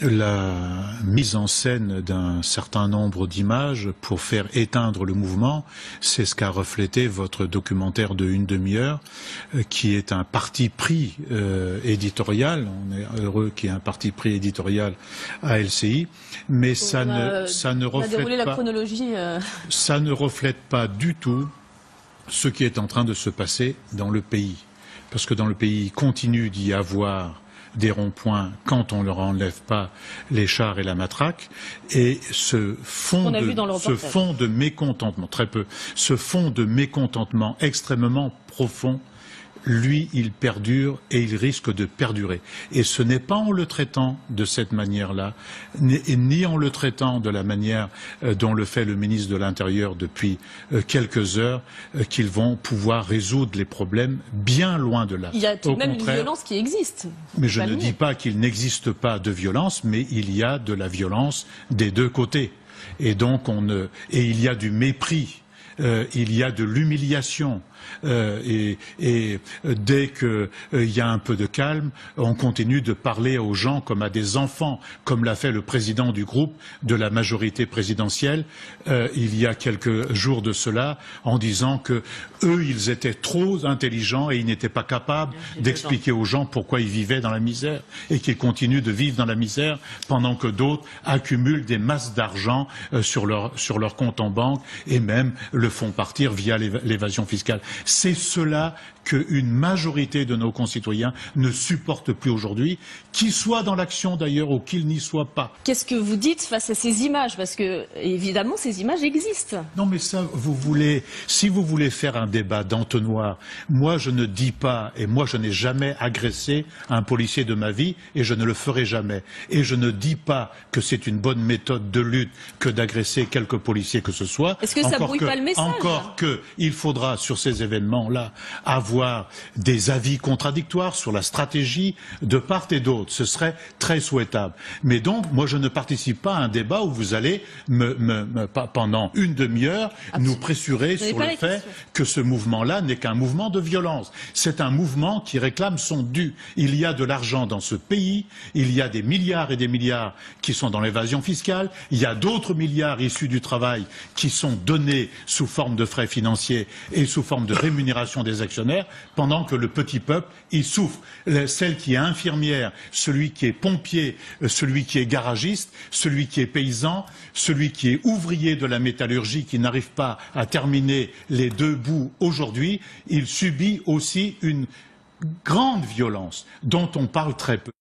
la mise en scène d'un certain nombre d'images pour faire éteindre le mouvement, c'est ce qu'a reflété votre documentaire de une demi-heure, qui est un parti pris éditorial. On est heureux qu'il y ait un parti pris éditorial à LCI, mais ça ne reflète pas du tout ce qui est en train de se passer dans le pays. Parce que dans le pays, il continue d'y avoir des ronds-points quand on ne leur enlève pas les chars et la matraque, et ce fond de mécontentement, très peu, ce fond de mécontentement extrêmement profond, lui, il perdure et il risque de perdurer. Et ce n'est pas en le traitant de cette manière-là, ni en le traitant de la manière dont le fait le ministre de l'Intérieur depuis quelques heures, qu'ils vont pouvoir résoudre les problèmes, bien loin de là. Il y a tout de même une violence qui existe. Mais je ne dis pas qu'il n'existe pas de violence, mais il y a de la violence des deux côtés. Et donc il y a du mépris. Il y a de l'humiliation et dès qu'il y a un peu de calme, on continue de parler aux gens comme à des enfants, comme l'a fait le président du groupe de la majorité présidentielle il y a quelques jours de cela, en disant que eux, ils étaient trop intelligents et ils n'étaient pas capables d'expliquer aux gens pourquoi ils vivaient dans la misère et qu'ils continuent de vivre dans la misère pendant que d'autres accumulent des masses d'argent sur leur compte en banque et même le font partir via l'évasion fiscale. C'est cela qu'une majorité de nos concitoyens ne supportent plus aujourd'hui, qu'ils soient dans l'action d'ailleurs ou qu'ils n'y soient pas. Qu'est-ce que vous dites face à ces images? Parce que, évidemment, ces images existent. Non mais ça, si vous voulez faire un débat d'entonnoir, moi je ne dis pas, et moi je n'ai jamais agressé un policier de ma vie, et je ne le ferai jamais. Et je ne dis pas que c'est une bonne méthode de lutte que d'agresser quelques policiers que ce soit. Est-ce que ça brouille pas le message? Encore qu'il faudra, sur ces événements-là, avoir des avis contradictoires sur la stratégie de part et d'autre. Ce serait très souhaitable. Mais donc, moi, je ne participe pas à un débat où vous allez, pendant une demi-heure, nous pressurer sur le fait que ce mouvement-là n'est qu'un mouvement de violence. C'est un mouvement qui réclame son dû. Il y a de l'argent dans ce pays, il y a des milliards et des milliards qui sont dans l'évasion fiscale, il y a d'autres milliards issus du travail qui sont donnés sous forme de frais financiers et sous forme de rémunération des actionnaires, pendant que le petit peuple, il souffre. Celle qui est infirmière, celui qui est pompier, celui qui est garagiste, celui qui est paysan, celui qui est ouvrier de la métallurgie, qui n'arrive pas à terminer les deux bouts aujourd'hui, il subit aussi une grande violence dont on parle très peu.